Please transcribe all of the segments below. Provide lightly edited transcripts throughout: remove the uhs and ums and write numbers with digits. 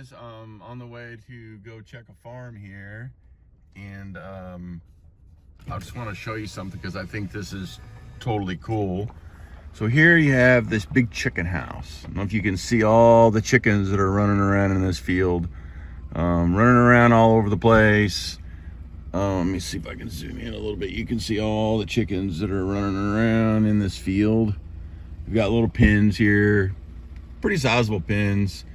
guys, on the way to go check a farm here, and I just want to show you something because I think this is totally cool. So here you have this big chicken house. I don't know if you can see all the chickens that are running around in this field, running around all over the place. Let me see if I can zoom in a little bit. You can see all the chickens that are running around in this field. We've got little pens here, pretty sizable pens,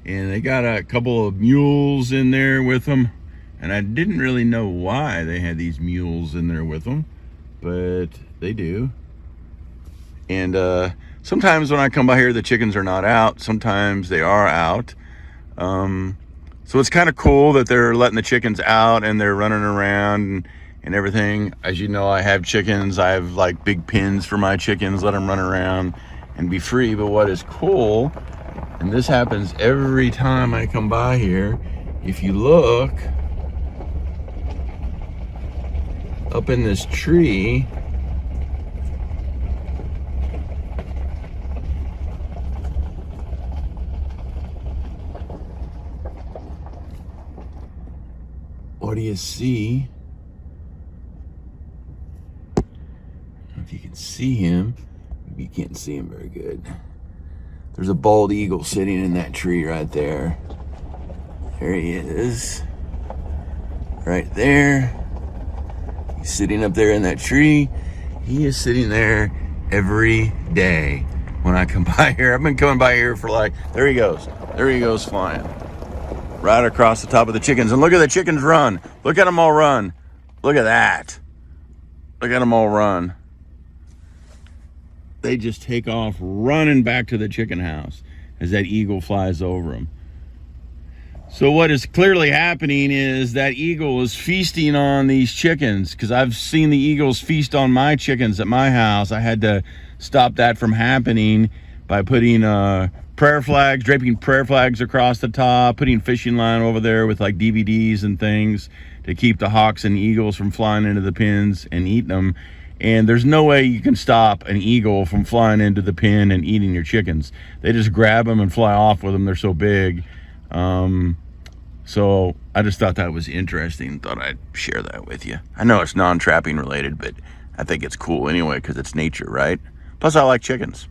and they got a couple of mules in there with them. And I didn't really know why they had these mules in there with them, but they do. And sometimes when I come by here, the chickens are not out. Sometimes they are out. So it's kind of cool that they're letting the chickens out and they're running around and everything. As you know, I have chickens. I have like big pens for my chickens, let them run around and be free. But what is cool, and this happens every time I come by here, if you look up in this tree, what do you see? I don't know if you can see him. Maybe you can't see him very good. There's a bald eagle sitting in that tree right there. There he is. Right there. He's sitting up there in that tree. He is sitting there every day when I come by here. I've been coming by here for like, there he goes. There he goes flying. Right across the top of the chickens. And look at the chickens run. Look at them all run. Look at that. Look at them all run. They just take off running back to the chicken house as that eagle flies over them. So what is clearly happening is that eagle is feasting on these chickens, because I've seen the eagles feast on my chickens at my house. I had to stop that from happening by putting prayer flags, draping prayer flags across the top, putting fishing line over there with like DVDs and things to keep the hawks and eagles from flying into the pens and eating them. And there's no way you can stop an eagle from flying into the pen and eating your chickens. They just grab them and fly off with them. They're so big. So I just thought that was interesting. Thought I'd share that with you. I know it's non-trapping related, but I think it's cool anyway because it's nature, right? Plus I like chickens.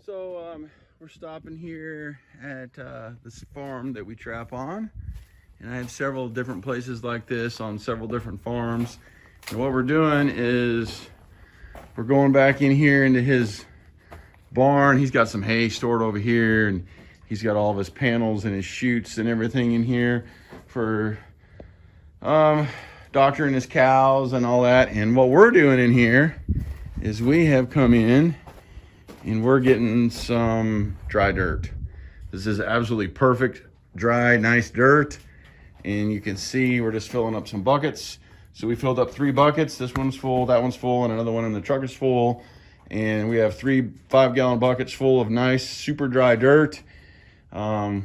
So we're stopping here at this farm that we trap on, and I have several different places like this on several different farms. And what we're doing is we're going back in here into his barn. He's got some hay stored over here, and he's got all of his panels and his chutes and everything in here for doctoring his cows and all that. And what we're doing in here is we have come in and we're getting some dry dirt. This is absolutely perfect, dry, nice dirt. And you can see we're just filling up some buckets. So we filled up 3 buckets. This one's full, that one's full, and another one in the truck is full. And we have 3 5-gallon buckets full of nice, super dry dirt. And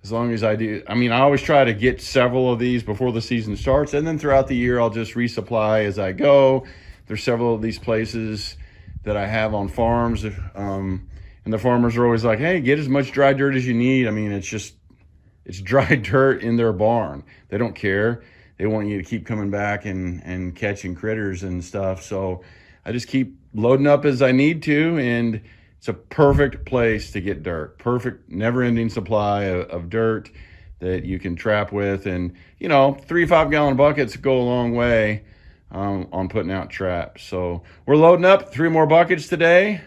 as long as I do, I mean, I always try to get several of these before the season starts. And then throughout the year, I'll just resupply as I go. There's several of these places that I have on farms, and the farmers are always like, hey, get as much dry dirt as you need. I mean, it's dry dirt in their barn. They don't care. They want you to keep coming back and catching critters and stuff. So I just keep loading up as I need to, and it's a perfect place to get dirt. Perfect, never-ending supply of dirt that you can trap with. And, you know, 3 5-gallon buckets go a long way on putting out traps. So we're loading up 3 more buckets today,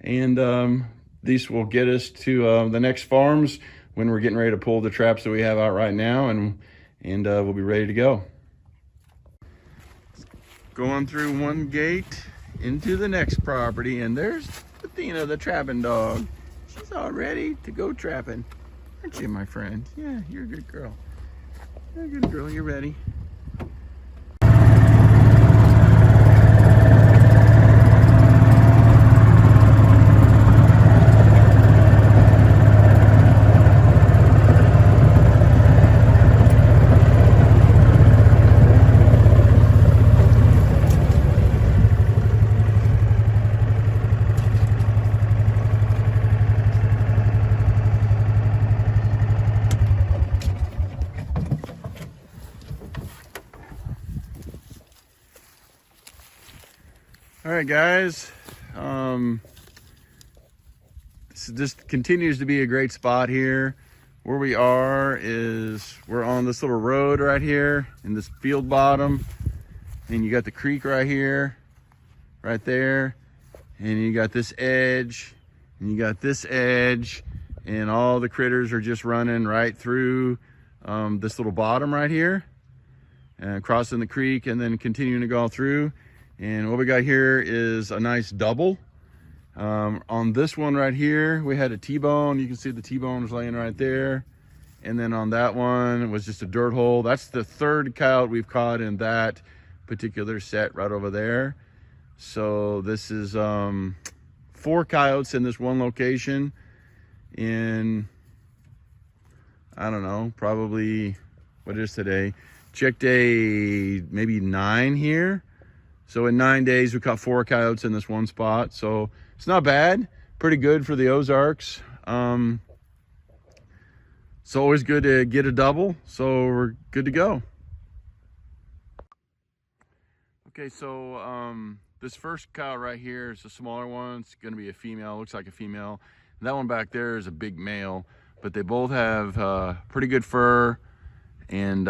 and these will get us to the next farms when we're getting ready to pull the traps that we have out right now, and we'll be ready to go. Going through one gate into the next property, and there's Athena, the trapping dog. She's all ready to go trapping. Aren't you, my friend? Yeah, you're a good girl. You're a good girl, you're ready. All right, guys. This continues to be a great spot here. Where we are is we're on this little road right here in this field bottom, and you got the creek right here, right there, and you got this edge, and you got this edge, and all the critters are just running right through this little bottom right here, and crossing the creek, and then continuing to go through. And what we got here is a nice double. On this one right here, we had a T-bone. You can see the T-bone's laying right there. And then on that one was just a dirt hole. That's the third coyote we've caught in that particular set right over there. So this is 4 coyotes in this one location in, I don't know, probably, what is today? Check day maybe 9 here. So in 9 days, we caught 4 coyotes in this one spot. So it's not bad, pretty good for the Ozarks. It's always good to get a double, so we're good to go. Okay, so this first cow right here is a smaller one. It's gonna be a female, looks like a female. And that one back there is a big male, but they both have pretty good fur and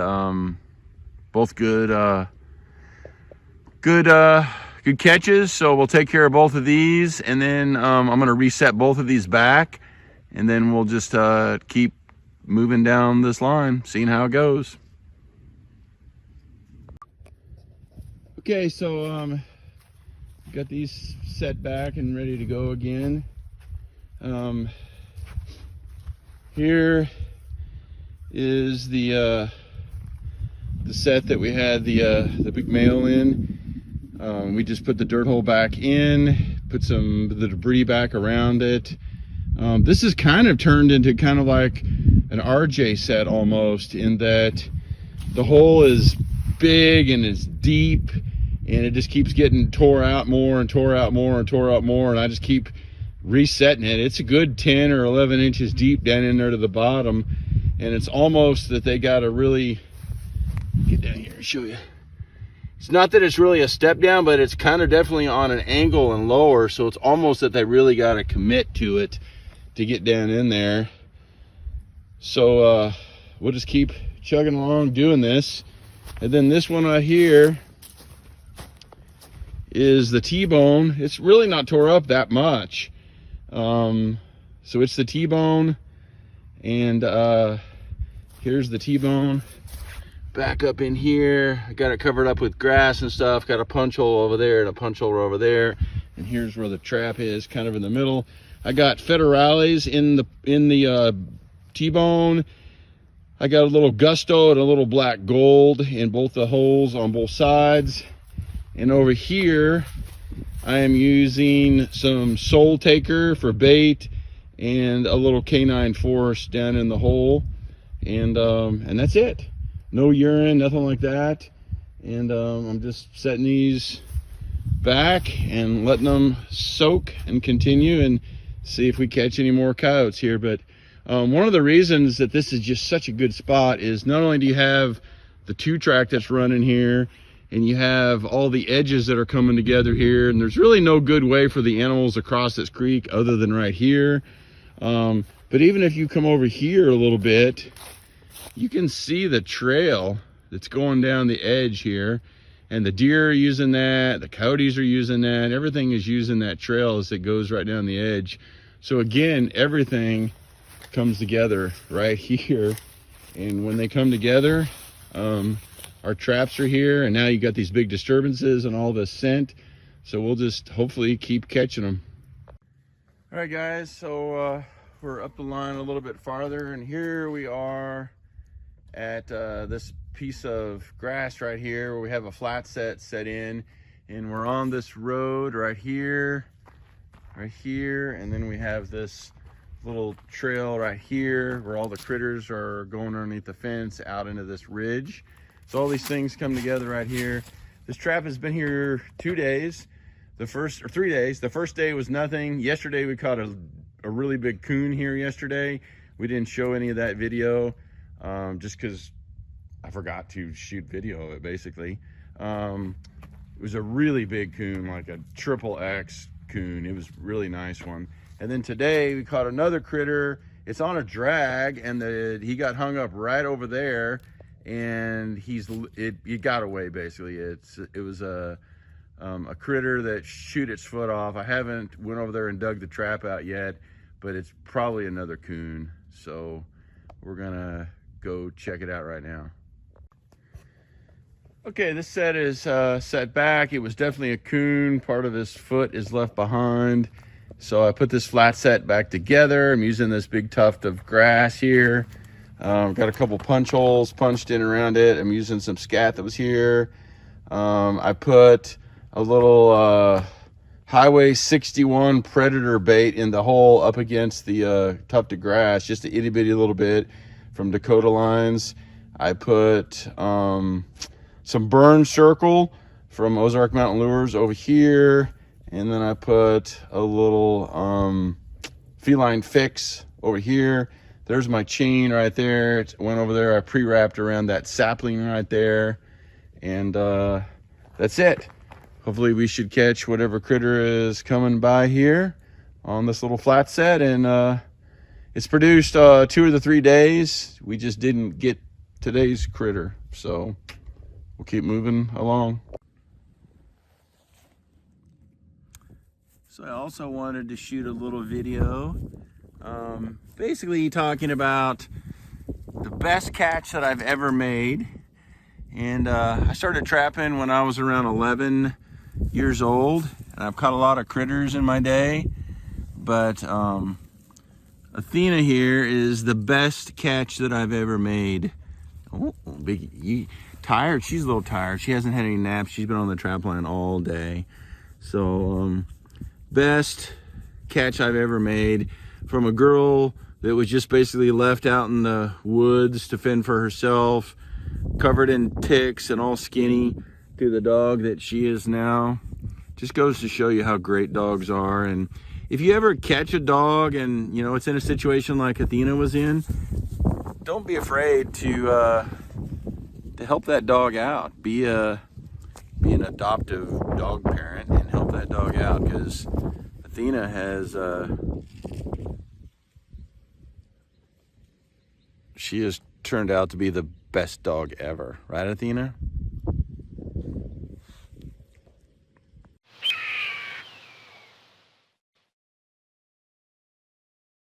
both good good catches. So we'll take care of both of these, and then I'm gonna reset both of these back, and then we'll just keep moving down this line, seeing how it goes. Okay, so got these set back and ready to go again. Here is the set that we had the big male in. We just put the dirt hole back in, put the debris back around it. This is kind of turned into kind of like an RJ set almost, in that the hole is big and it's deep, and it just keeps getting tore out more and tore out more and tore out more, and I just keep resetting it. It's a good 10 or 11 inches deep down in there to the bottom, and it's almost that they got to really get down here and show you. It's not that it's really a step down, but it's kind of definitely on an angle and lower, so it's almost that they really got to commit to it to get down in there. So we'll just keep chugging along doing this. And then this one right here is the T-bone. It's really not tore up that much. So it's the T-bone, and here's the T-bone back up in here. I got it covered up with grass and stuff. Got a punch hole over there and a punch hole over there, and here's where the trap is, kind of in the middle. I got federales in the T-bone. I got a little gusto and a little black gold in both the holes on both sides. And over here, I am using some Soul Taker for bait and a little canine force down in the hole. And that's it. No urine, nothing like that. And I'm just setting these back and letting them soak and continue, and see if we catch any more coyotes here. But one of the reasons that this is just such a good spot is not only do you have the 2-track that's running here, and you have all the edges that are coming together here, and there's really no good way for the animals across this creek other than right here. But even if you come over here a little bit, you can see the trail that's going down the edge here, and the deer are using that, the coyotes are using that, everything is using that trail as it goes right down the edge. So again, everything comes together right here, and when they come together, our traps are here, and now you got these big disturbances and all this scent, so we'll just hopefully keep catching them. All right, guys, so we're up the line a little bit farther, and here we are at this piece of grass right here where we have a flat set in, and we're on this road right here, and then we have this little trail right here where all the critters are going underneath the fence out into this ridge. So all these things come together right here. This trap has been here 2 days, 3 days. The first day was nothing. Yesterday we caught a really big coon here yesterday. We didn't show any of that video just because I forgot to shoot video of it, basically. It was a really big coon, like a triple X coon. It was a really nice one. And then today we caught another critter. It's on a drag, and he got hung up right over there, and it got away basically. It was a critter that shoot its foot off. I haven't went over there and dug the trap out yet, but it's probably another coon. So we're gonna go check it out right now. Okay, this set is set back. It was definitely a coon. Part of his foot is left behind. So I put this flat set back together. I'm using this big tuft of grass here. Got a couple punch holes punched in around it. I'm using some scat that was here. I put a little Highway 61 Predator bait in the hole up against the tuft of grass, just a itty bitty little bit from Dakota Lines. I put some burn circle from Ozark Mountain Lures over here, and then I put a little feline fix over here. There's my chain right there. It went over there. I pre-wrapped around that sapling right there, and that's it. Hopefully we should catch whatever critter is coming by here on this little flat set, and it's produced 2 of the 3 days. We just didn't get today's critter, so we'll keep moving along. So I also wanted to shoot a little video, basically talking about the best catch that I've ever made. And I started trapping when I was around 11 years old, and I've caught a lot of critters in my day, but Athena here is the best catch that I've ever made. Oh, big, tired. She's a little tired. She hasn't had any naps. She's been on the trap line all day. So best catch I've ever made from a girl that was just basically left out in the woods to fend for herself, covered in ticks and all skinny, to the dog that she is now. Just goes to show you how great dogs are. And if you ever catch a dog and you know it's in a situation like Athena was in, don't be afraid to help that dog out. Be an adoptive dog parent and help that dog out, because Athena has she has turned out to be the best dog ever, right, Athena?